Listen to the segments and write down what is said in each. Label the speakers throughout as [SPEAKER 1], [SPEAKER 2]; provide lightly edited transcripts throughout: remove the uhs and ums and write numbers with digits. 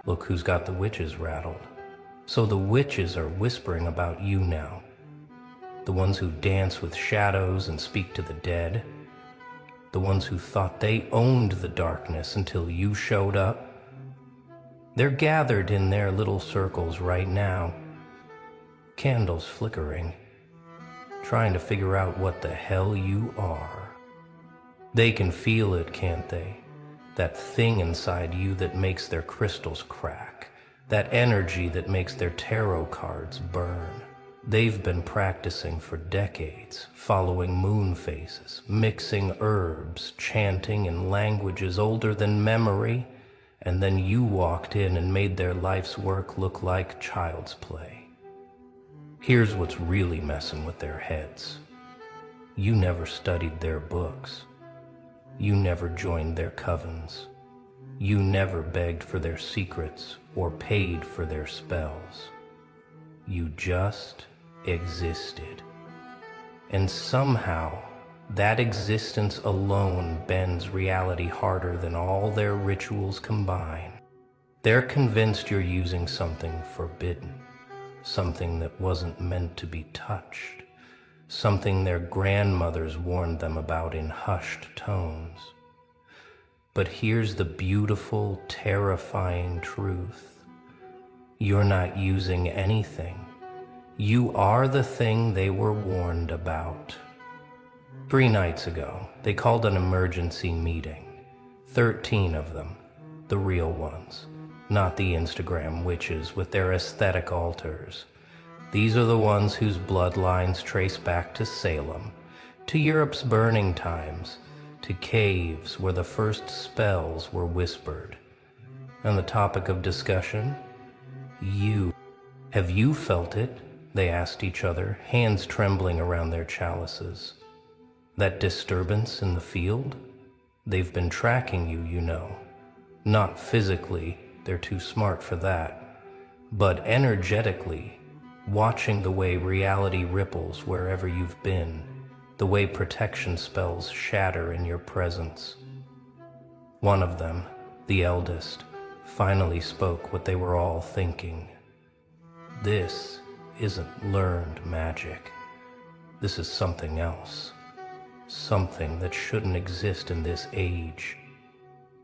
[SPEAKER 1] Look who's got the witches rattled. So the witches are whispering about you now. The ones who dance with shadows and speak to the dead. The ones who thought they owned the darkness until you showed up. They're gathered in their little circles right now, candles flickering, trying to figure out what the hell you are. They can feel it, can't they? That thing inside you that makes their crystals crack, that energy that makes their tarot cards burn. They've been practicing for decades, following moon phases, mixing herbs, chanting in languages older than memory, and then you walked in and made their life's work look like child's play. Here's what's really messing with their heads. You never studied their books. You never joined their covens. You never begged for their secrets or paid for their spells. You just existed. And somehow, that existence alone bends reality harder than all their rituals combine. They're convinced you're using something forbidden, something that wasn't meant to be touched, something their grandmothers warned them about in hushed tones. But here's the beautiful, terrifying truth. You're not using anything. You are the thing they were warned about. 3 nights ago, they called an emergency meeting. 13 of them, the real ones, not the Instagram witches with their aesthetic altars. These are the ones whose bloodlines trace back to Salem, to Europe's burning times, to caves where the first spells were whispered. And the topic of discussion? You. Have you felt it? They asked each other, hands trembling around their chalices. That disturbance in the field? They've been tracking you, you know. Not physically, they're too smart for that, but energetically, watching the way reality ripples wherever you've been, the way protection spells shatter in your presence. One of them, the eldest, finally spoke what they were all thinking. This isn't learned magic. This is something else. Something that shouldn't exist in this age.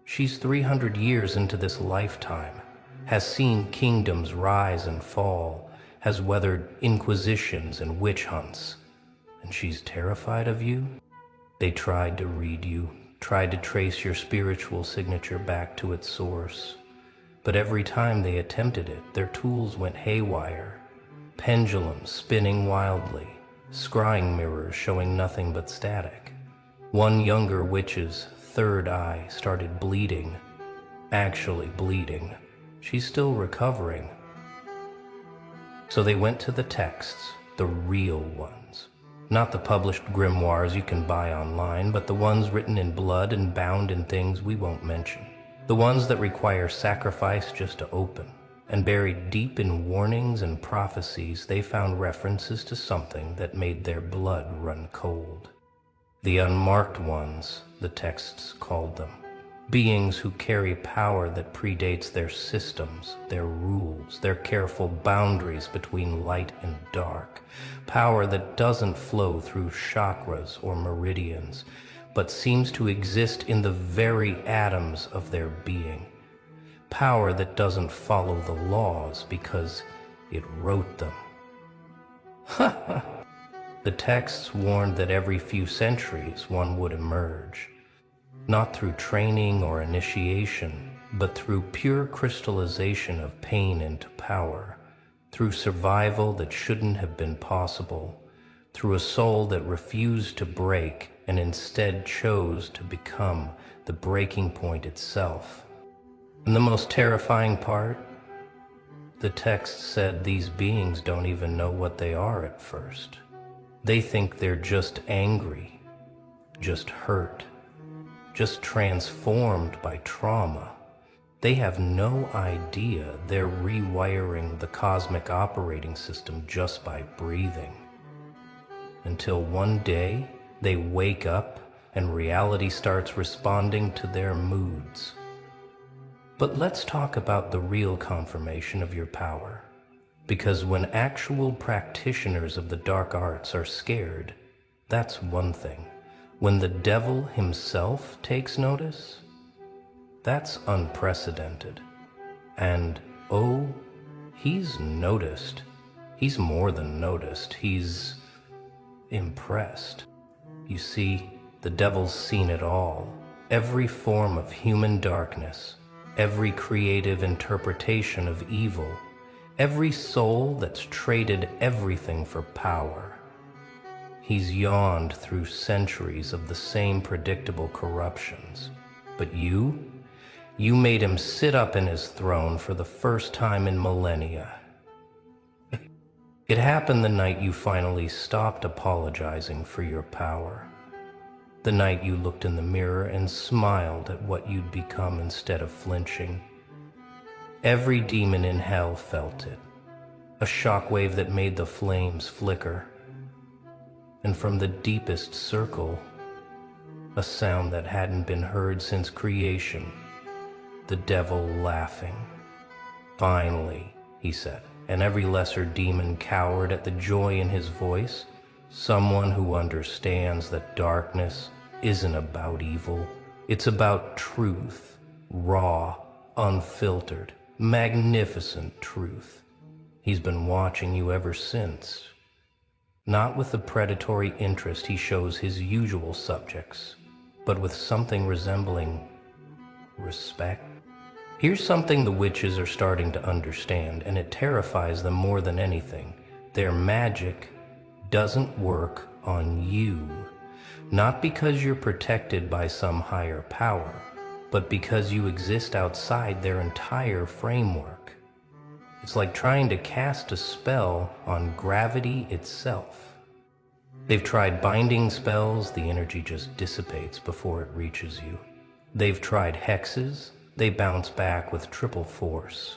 [SPEAKER 1] She's 300 years into this lifetime, has seen kingdoms rise and fall, has weathered inquisitions and witch hunts. And she's terrified of you? They tried to read you, tried to trace your spiritual signature back to its source. But every time they attempted it, their tools went haywire. Pendulums spinning wildly, scrying mirrors showing nothing but static. One younger witch's third eye started bleeding. Actually bleeding. She's still recovering. So they went to the texts, the real ones. Not the published grimoires you can buy online, but the ones written in blood and bound in things we won't mention. The ones that require sacrifice just to open. And buried deep in warnings and prophecies, they found references to something that made their blood run cold. The unmarked ones, the texts called them. Beings who carry power that predates their systems, their rules, their careful boundaries between light and dark. Power that doesn't flow through chakras or meridians, but seems to exist in the very atoms of their being. Power that doesn't follow the laws because it wrote them. The texts warned that every few centuries one would emerge, not through training or initiation, but through pure crystallization of pain into power, through survival that shouldn't have been possible, through a soul that refused to break and instead chose to become the breaking point itself. And the most terrifying part? The text said these beings don't even know what they are at first. They think they're just angry, just hurt, just transformed by trauma. They have no idea they're rewiring the cosmic operating system just by breathing. Until one day, they wake up and reality starts responding to their moods. But let's talk about the real confirmation of your power. Because when actual practitioners of the dark arts are scared, that's one thing. When the devil himself takes notice, that's unprecedented. And, oh, he's noticed. He's more than noticed. He's impressed. You see, the devil's seen it all. Every form of human darkness, every creative interpretation of evil, every soul that's traded everything for power. He's yawned through centuries of the same predictable corruptions. But you made him sit up in his throne for the first time in millennia. It happened the night you finally stopped apologizing for your power. The night you looked in the mirror and smiled at what you'd become instead of flinching. Every demon in hell felt it, a shockwave that made the flames flicker. And from the deepest circle, a sound that hadn't been heard since creation, the devil laughing. Finally, he said, and every lesser demon cowered at the joy in his voice. Someone who understands that darkness isn't about evil. It's about truth, raw, unfiltered, magnificent truth. He's been watching you ever since. Not with the predatory interest he shows his usual subjects, but with something resembling respect. Here's something the witches are starting to understand, and it terrifies them more than anything. Their magic doesn't work on you. Not because you're protected by some higher power, but because you exist outside their entire framework. It's like trying to cast a spell on gravity itself. They've tried binding spells, the energy just dissipates before it reaches you. They've tried hexes, they bounce back with triple force.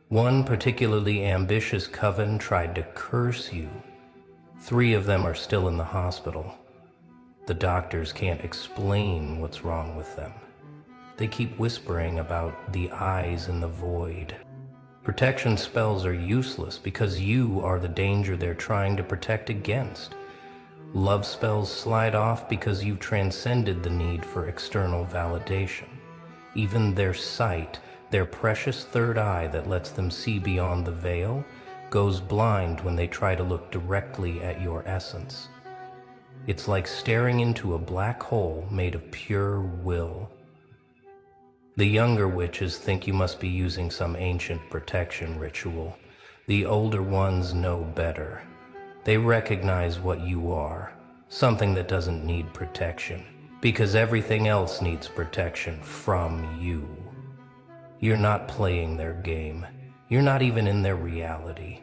[SPEAKER 1] One particularly ambitious coven tried to curse you. 3 of them are still in the hospital. The doctors can't explain what's wrong with them. They keep whispering about the eyes in the void. Protection spells are useless because you are the danger they're trying to protect against. Love spells slide off because you've transcended the need for external validation. Even their sight, their precious third eye that lets them see beyond the veil, goes blind when they try to look directly at your essence. It's like staring into a black hole made of pure will. The younger witches think you must be using some ancient protection ritual. The older ones know better. They recognize what you are, something that doesn't need protection, because everything else needs protection from you. You're not playing their game. You're not even in their reality.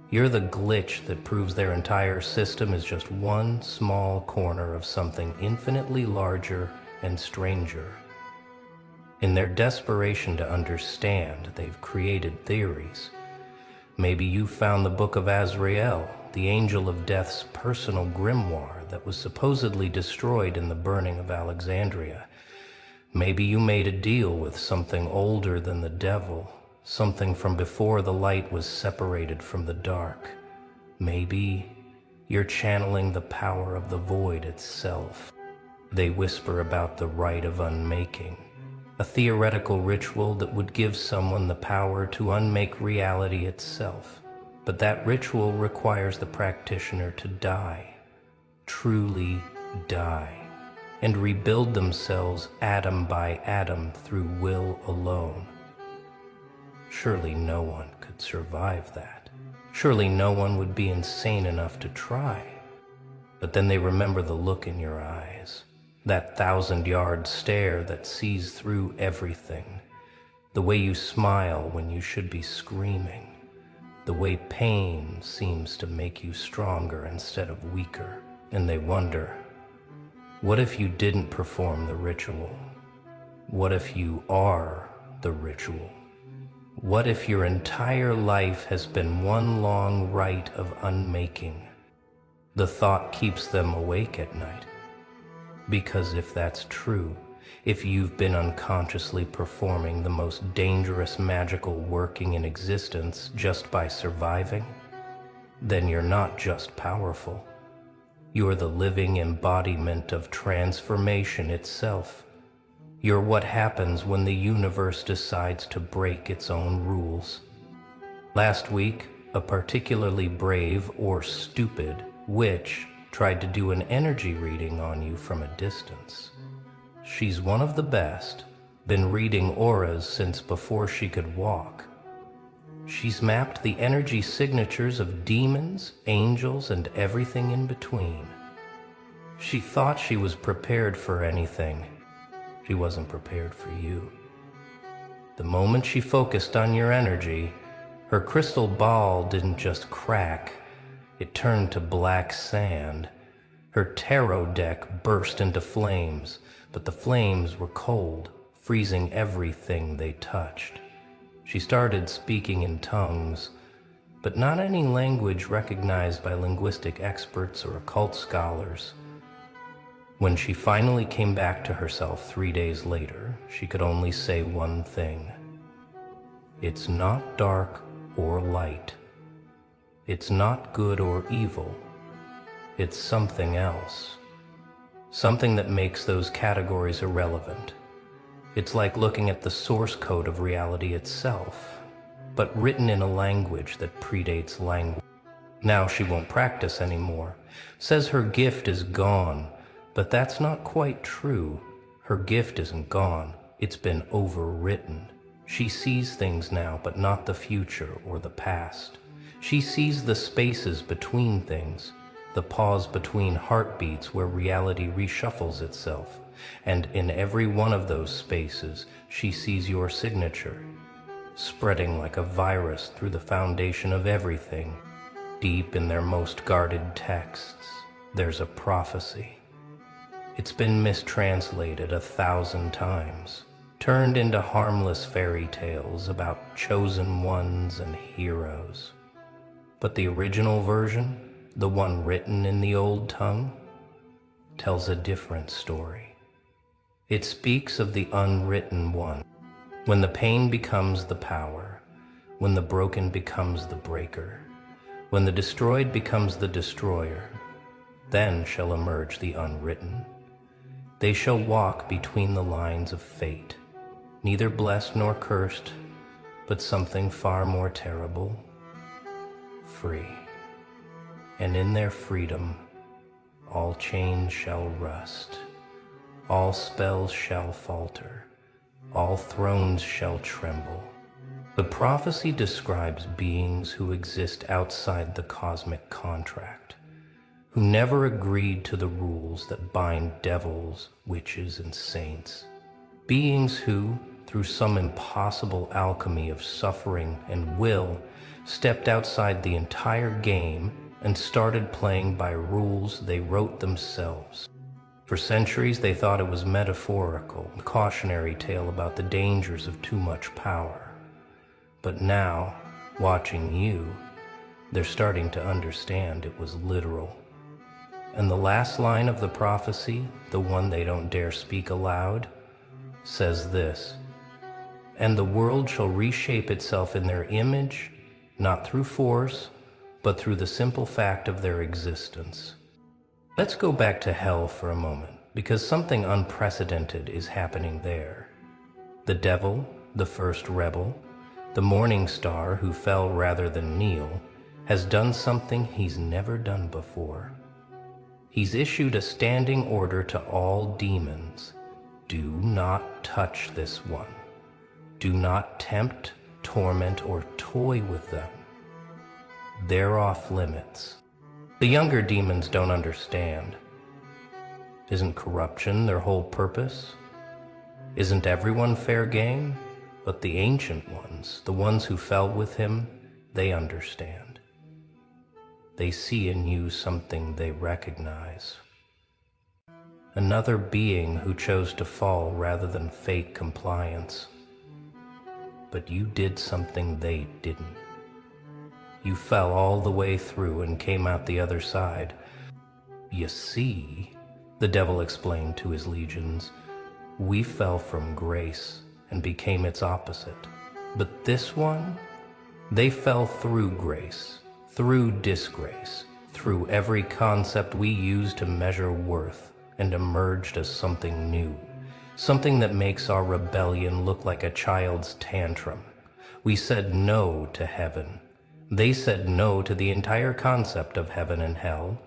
[SPEAKER 1] You're the glitch that proves their entire system is just one small corner of something infinitely larger and stranger. In their desperation to understand, they've created theories. Maybe you found the Book of Azrael, the angel of death's personal grimoire that was supposedly destroyed in the burning of Alexandria. Maybe you made a deal with something older than the devil, something from before the light was separated from the dark. Maybe you're channeling the power of the void itself. They whisper about the rite of unmaking, a theoretical ritual that would give someone the power to unmake reality itself. But that ritual requires the practitioner to die, truly die, and rebuild themselves atom by atom through will alone. Surely no one could survive that. Surely no one would be insane enough to try. But then they remember the look in your eyes, that 1,000-yard stare that sees through everything, the way you smile when you should be screaming, the way pain seems to make you stronger instead of weaker. And they wonder, what if you didn't perform the ritual? What if you are the ritual? What if your entire life has been one long rite of unmaking? The thought keeps them awake at night. Because if that's true, if you've been unconsciously performing the most dangerous magical working in existence just by surviving, then you're not just powerful. You're the living embodiment of transformation itself. You're what happens when the universe decides to break its own rules. Last week, a particularly brave or stupid witch tried to do an energy reading on you from a distance. She's one of the best, been reading auras since before she could walk. She's mapped the energy signatures of demons, angels, and everything in between. She thought she was prepared for anything. She wasn't prepared for you. The moment she focused on your energy, her crystal ball didn't just crack, it turned to black sand. Her tarot deck burst into flames, but the flames were cold, freezing everything they touched. She started speaking in tongues, but not any language recognized by linguistic experts or occult scholars. When she finally came back to herself 3 days later, she could only say one thing. It's not dark or light. It's not good or evil. It's something else. Something that makes those categories irrelevant. It's like looking at the source code of reality itself, but written in a language that predates language. Now she won't practice anymore. Says her gift is gone, but that's not quite true. Her gift isn't gone. It's been overwritten. She sees things now, but not the future or the past. She sees the spaces between things, the pause between heartbeats where reality reshuffles itself. And in every one of those spaces, she sees your signature, spreading like a virus through the foundation of everything. Deep in their most guarded texts, there's a prophecy. It's been mistranslated 1,000 times, turned into harmless fairy tales about chosen ones and heroes. But the original version, the one written in the old tongue, tells a different story. It speaks of the unwritten one, when the pain becomes the power, when the broken becomes the breaker, when the destroyed becomes the destroyer, then shall emerge the unwritten. They shall walk between the lines of fate, neither blessed nor cursed, but something far more terrible, free. And in their freedom, all chains shall rust. All spells shall falter, all thrones shall tremble. The prophecy describes beings who exist outside the cosmic contract, who never agreed to the rules that bind devils, witches, and saints. Beings who, through some impossible alchemy of suffering and will, stepped outside the entire game and started playing by rules they wrote themselves. For centuries, they thought it was metaphorical, a cautionary tale about the dangers of too much power. But now, watching you, they're starting to understand it was literal. And the last line of the prophecy, the one they don't dare speak aloud, says this: "And the world shall reshape itself in their image, not through force, but through the simple fact of their existence." Let's go back to hell for a moment, because something unprecedented is happening there. The devil, the first rebel, the morning star who fell rather than kneel, has done something he's never done before. He's issued a standing order to all demons. Do not touch this one. Do not tempt, torment, or toy with them. They're off limits. The younger demons don't understand. Isn't corruption their whole purpose? Isn't everyone fair game? But the ancient ones, the ones who fell with him, they understand. They see in you something they recognize. Another being who chose to fall rather than fake compliance. But you did something they didn't. You fell all the way through and came out the other side. You see, the devil explained to his legions, We fell from grace and became its opposite. But this one, they fell through grace, through disgrace, through every concept we use to measure worth, and emerged as something new, something that makes our rebellion look like a child's tantrum. We said no to heaven. They said no to the entire concept of heaven and hell.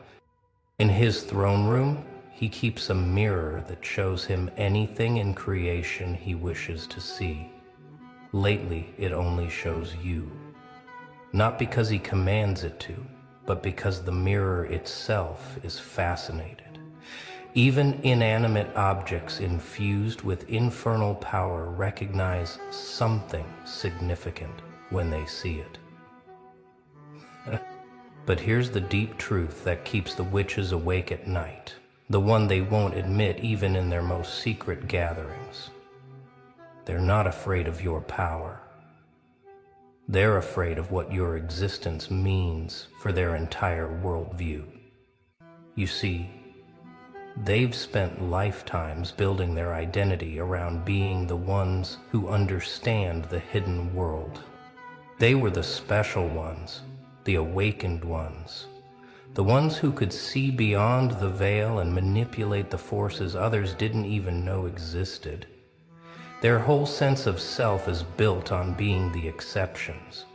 [SPEAKER 1] In his throne room, he keeps a mirror that shows him anything in creation he wishes to see. Lately, it only shows you. Not because he commands it to, but because the mirror itself is fascinated. Even inanimate objects infused with infernal power recognize something significant when they see it. But here's the deep truth that keeps the witches awake at night, the one they won't admit even in their most secret gatherings. They're not afraid of your power. They're afraid of what your existence means for their entire worldview. You see, they've spent lifetimes building their identity around being the ones who understand the hidden world. They were the special ones, the awakened ones, the ones who could see beyond the veil and manipulate the forces others didn't even know existed. Their whole sense of self is built on being the exceptions,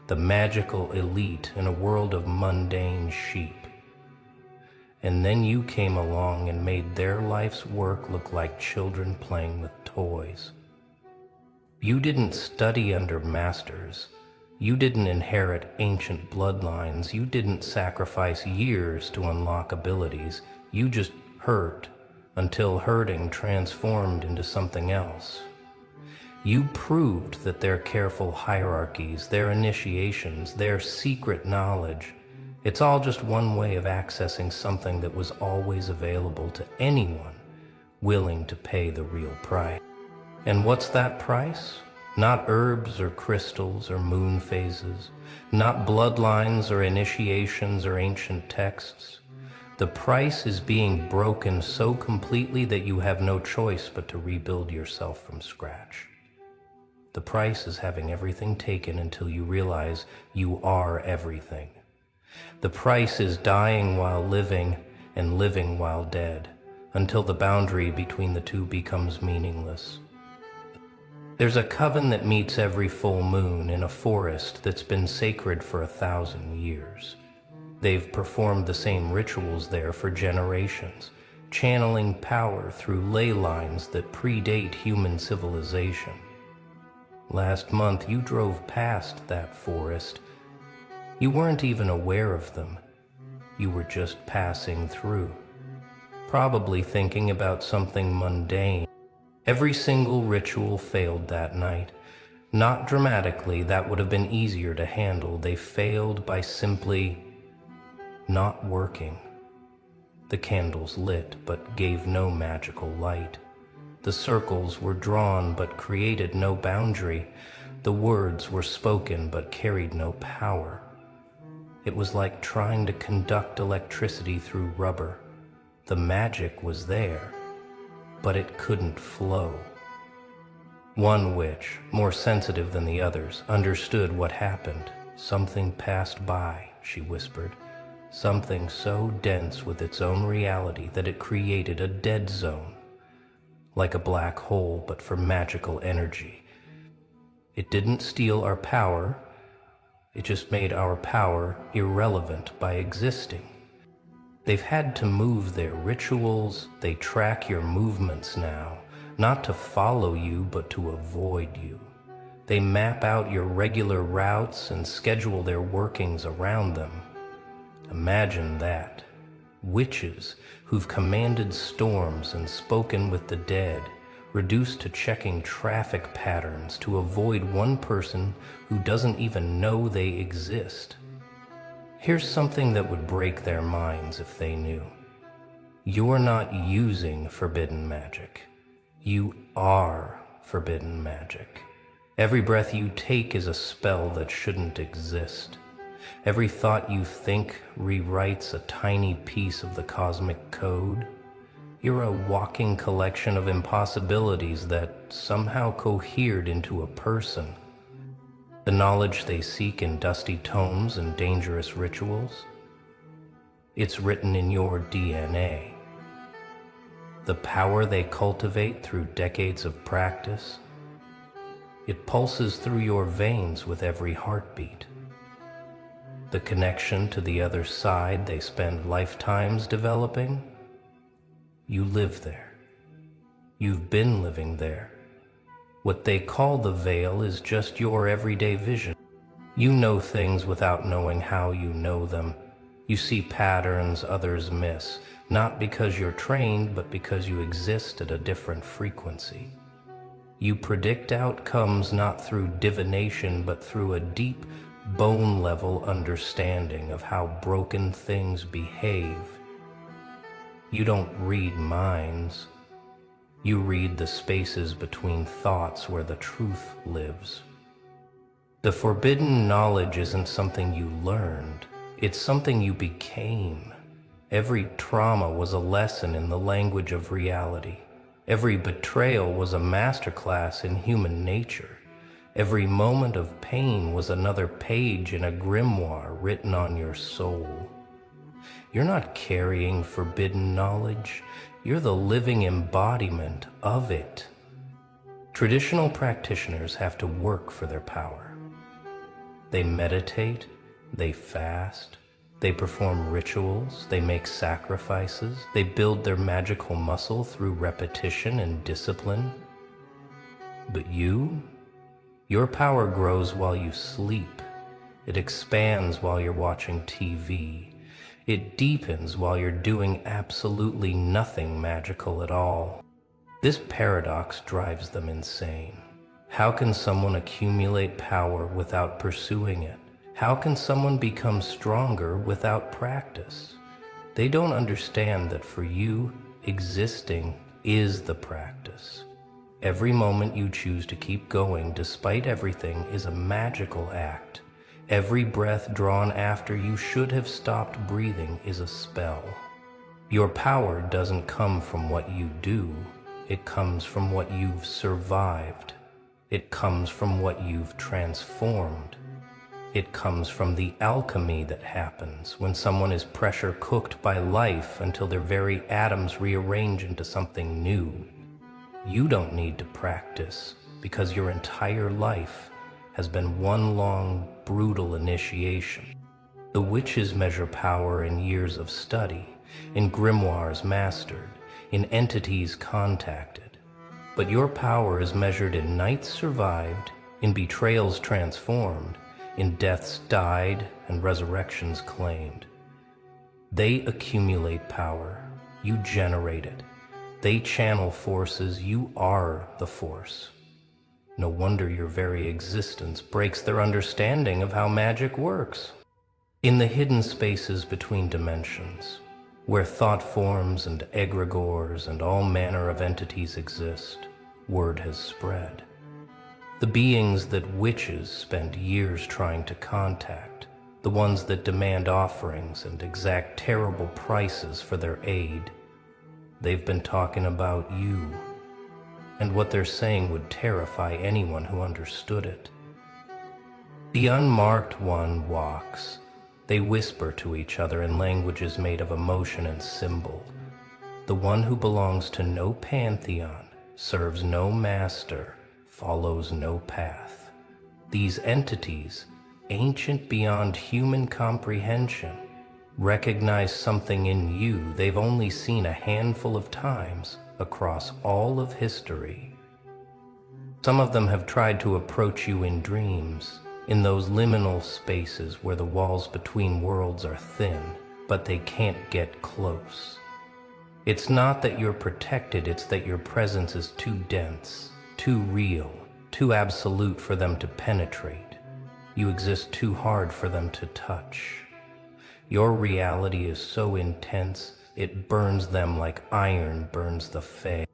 [SPEAKER 1] the magical elite in a world of mundane sheep. And then you came along and made their life's work look like children playing with toys. You didn't study under masters. You didn't inherit ancient bloodlines. You didn't sacrifice years to unlock abilities. You just hurt until hurting transformed into something else. You proved that their careful hierarchies, their initiations, their secret knowledge, it's all just one way of accessing something that was always available to anyone willing to pay the real price. And what's that price? Not herbs or crystals or moon phases, not bloodlines or initiations or ancient texts. The price is being broken so completely that you have no choice but to rebuild yourself from scratch. The price is having everything taken until you realize you are everything. The price is dying while living and living while dead, until the boundary between the two becomes meaningless. There's a coven that meets every full moon in a forest that's been sacred for 1,000 years. They've performed the same rituals there for generations, channeling power through ley lines that predate human civilization. Last month you drove past that forest. You weren't even aware of them. You were just passing through, probably thinking about something mundane. Every single ritual failed that night. Not dramatically, that would have been easier to handle. They failed by simply not working. The candles lit, but gave no magical light. The circles were drawn, but created no boundary. The words were spoken, but carried no power. It was like trying to conduct electricity through rubber. The magic was there, but it couldn't flow. One witch, more sensitive than the others, understood what happened. Something passed by, she whispered. Something so dense with its own reality that it created a dead zone, like a black hole but for magical energy. It didn't steal our power, it just made our power irrelevant by existing. They've had to move their rituals, they track your movements now, not to follow you but to avoid you. They map out your regular routes and schedule their workings around them. Imagine that. Witches who've commanded storms and spoken with the dead, reduced to checking traffic patterns to avoid one person who doesn't even know they exist. Here's something that would break their minds if they knew. You're not using forbidden magic. You are forbidden magic. Every breath you take is a spell that shouldn't exist. Every thought you think rewrites a tiny piece of the cosmic code. You're a walking collection of impossibilities that somehow cohered into a person. The knowledge they seek in dusty tomes and dangerous rituals, it's written in your DNA. The power they cultivate through decades of practice, it pulses through your veins with every heartbeat. The connection to the other side they spend lifetimes developing, you live there. You've been living there. What they call the veil is just your everyday vision. You know things without knowing how you know them. You see patterns others miss, not because you're trained, but because you exist at a different frequency. You predict outcomes not through divination, but through a deep, bone-level understanding of how broken things behave. You don't read minds. You read the spaces between thoughts where the truth lives. The forbidden knowledge isn't something you learned, it's something you became. Every trauma was a lesson in the language of reality. Every betrayal was a masterclass in human nature. Every moment of pain was another page in a grimoire written on your soul. You're not carrying forbidden knowledge. You're the living embodiment of it. Traditional practitioners have to work for their power. They meditate, they fast, they perform rituals, they make sacrifices, they build their magical muscle through repetition and discipline. But your power grows while you sleep. It expands while you're watching TV. It deepens while you're doing absolutely nothing magical at all. This paradox drives them insane. How can someone accumulate power without pursuing it? How can someone become stronger without practice? They don't understand that for you, existing is the practice. Every moment you choose to keep going despite everything is a magical act. Every breath drawn after you should have stopped breathing is a spell. Your power doesn't come from what you do. It comes from what you've survived. It comes from what you've transformed. It comes from the alchemy that happens when someone is pressure cooked by life until their very atoms rearrange into something new. You don't need to practice because your entire life has been one long, brutal initiation. The witches measure power in years of study, in grimoires mastered, in entities contacted. But your power is measured in nights survived, in betrayals transformed, in deaths died and resurrections claimed. They accumulate power, you generate it. They channel forces, you are the force. No wonder your very existence breaks their understanding of how magic works. In the hidden spaces between dimensions, where thought forms and egregores and all manner of entities exist, word has spread. The beings that witches spend years trying to contact, the ones that demand offerings and exact terrible prices for their aid, they've been talking about you. And what they're saying would terrify anyone who understood it. The unmarked one walks. They whisper to each other in languages made of emotion and symbol. The one who belongs to no pantheon, serves no master, follows no path. These entities, ancient beyond human comprehension, recognize something in you they've only seen a handful of times across all of history. Some of them have tried to approach you in dreams, in those liminal spaces where the walls between worlds are thin, but they can't get close. It's not that you're protected, it's that your presence is too dense, too real, too absolute for them to penetrate. You exist too hard for them to touch. Your reality is so intense, it burns them like iron burns the fay.